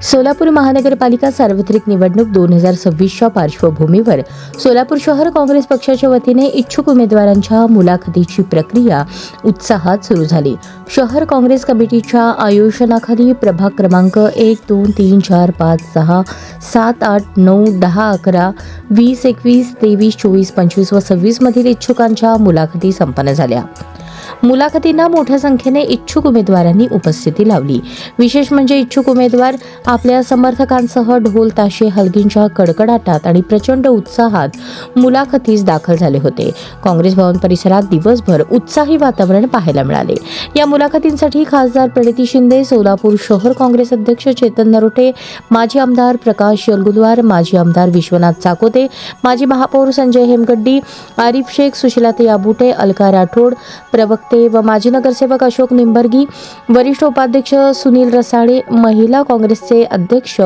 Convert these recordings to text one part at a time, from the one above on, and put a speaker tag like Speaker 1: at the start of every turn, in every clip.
Speaker 1: सोलापूर महानगरपालिका सार्वत्रिक निवडणूक 2026च्या पार्श्वभूमीवर सोलापूर शहर काँग्रेस पक्षाच्या वतीने इच्छुक उमेदवारांच्या मुलाखतीची प्रक्रिया उत्साहात सुरू झाली. शहर काँग्रेस कमिटीच्या आयोजनाखाली प्रभाग क्रमांक 1, 2, 3, 4, 5, 6, 7, 8, 9, 10, 11, 20, 21, 23, 24, 25 व 26 मधील इच्छुकांच्या मुलाखती संपन्न झाल्या. मुलाखतींना मोठ्या संख्येने इच्छुक उमेदवारांनी उपस्थिती लावली. विशेष म्हणजे इच्छुक उमेदवार आपल्या समर्थकांसह ढोल ताशे हलगींच्या कडकडाटात आणि प्रचंड उत्साहात मुलाखतीस दाखल झाले होते. काँग्रेस भवन परिसरात दिवसभर उत्साही वातावरण पाहायला मिळाले. या मुलाखतींसाठी खासदार प्रणिती शिंदे, सोलापूर शहर काँग्रेस अध्यक्ष चेतन नरोटे, माजी आमदार प्रकाश यलगुदवार, माजी आमदार विश्वनाथ चाकोते, माजी महापौर संजय हेमगड्डी, आरिफ शेख, सुशीलाताई आबुटे, अलका राठोड, प्रवक्ते व माजी नगरसेवक अशोक निंबर्गी, वरिष्ठ उपाध्यक्ष सुनील रसाळे, महिला काँग्रेसचे अध्यक्ष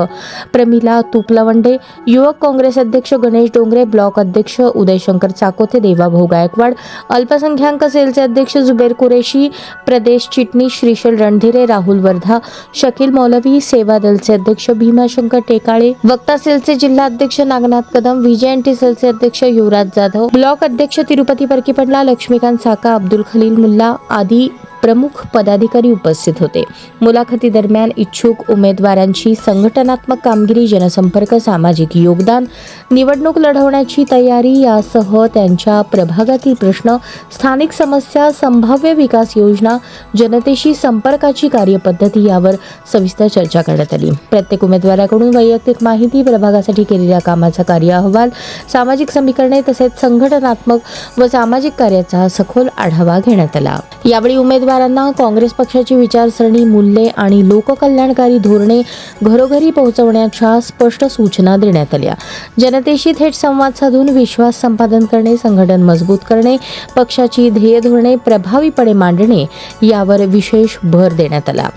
Speaker 1: प्रमिला तुपलवंडे, युवक काँग्रेस अध्यक्ष गणेश डोंगरे, ब्लॉक अध्यक्ष उदयशंकर चाकोते, देवाभाऊ गायकवाड, अल्पसंख्याक सेलचे अध्यक्ष जुबेर कुरेशी, प्रदेश चिटणीस श्रीशैल रणधीरे, राहुल वर्धा, शकील मौलवी, सेवा दलचे अध्यक्ष भीमाशंकर टेकाळे, वक्ता सेलचे जिल्हा अध्यक्ष नागनाथ कदम, व्हीजेएनटी सेलचे अध्यक्ष युवराज जाधव, ब्लॉक अध्यक्ष तिरुपती परकीपंडला, लक्ष्मीकांत साका, अब्दुल खलील मुल्ला आदी प्रमुख पदाधिकारी उपस्थित होते. मुलाखती दरम्यान इच्छुक उमेदवारांची संघटनात्मक कामगिरी, जनसंपर्क, सामाजिक योगदान, निवडणूक लढवण्याची तयारी यासह त्यांच्या प्रभागातील प्रश्न, स्थानिक समस्या, संभाव्य विकास योजना, जनतेशी संपर्काची कार्यपद्धती यावर सविस्तर चर्चा करण्यात आली. प्रत्येक उमेदवाराकडून वैयक्तिक माहिती, प्रभागासाठी केलेल्या कामाचा कार्य अहवाल, सामाजिक समीकरणे तसेच संघटनात्मक व सामाजिक कार्याचा सखोल आढावा घेण्यात आला. यावेळी उमेदवारांना काँग्रेस पक्षाची विचारसरणी, मूल्ये आणि लोककल्याणकारी धोरणे घरोघरी पोहोचवण्याच्या स्पष्ट सूचना देण्यात आल्या. जनतेशी थेट संवाद साधून विश्वास संपादन करणे, संघटन मजबूत करणे, पक्षाची ध्येय धोरणे प्रभावीपणे मांडणे यावर विशेष भर देण्यात आला.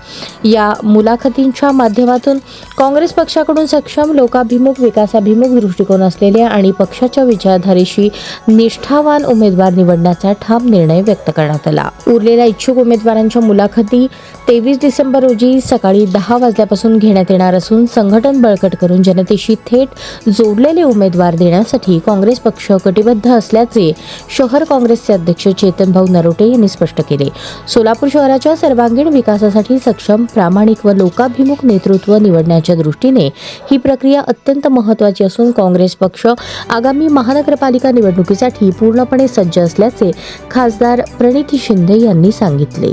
Speaker 1: या मुलाखतींच्या माध्यमातून काँग्रेस पक्षाकडून सक्षम, लोकाभिमुख, विकासाभिमुख दृष्टिकोन असलेल्या आणि पक्षाच्या विचारधारेशी निष्ठावान उमेदवार निवडण्याचा ठाम निर्णय व्यक्त करण्यात आला. उरलेल्या इच्छुक उमेदवारांच्या मुलाखती 23 डिसेंबर रोजी सकाळी 10 वाजल्यापासून घेण्यात येणार असून संघटन बळकट करून जनतेशी थेट जोडलेले उमेदवार देण्यासाठी काँग्रेस पक्ष कटिबद्ध असल्याचे शहर काँग्रेसचे अध्यक्ष चेतनभाऊ नरोटे यांनी स्पष्ट केले. सोलापूर शहराच्या सर्वांगीण विकासासाठी सक्षम, प्रामाणिक व लोकाभिमुख नेतृत्व निवडण्याच्या दृष्टीने ही प्रक्रिया अत्यंत महत्त्वाची असून काँग्रेस पक्ष आगामी महानगरपालिका निवडणुकीसाठी पूर्णपणे सज्ज असल्याचे खासदार प्रणिती शिंदे यांनी सांगितले.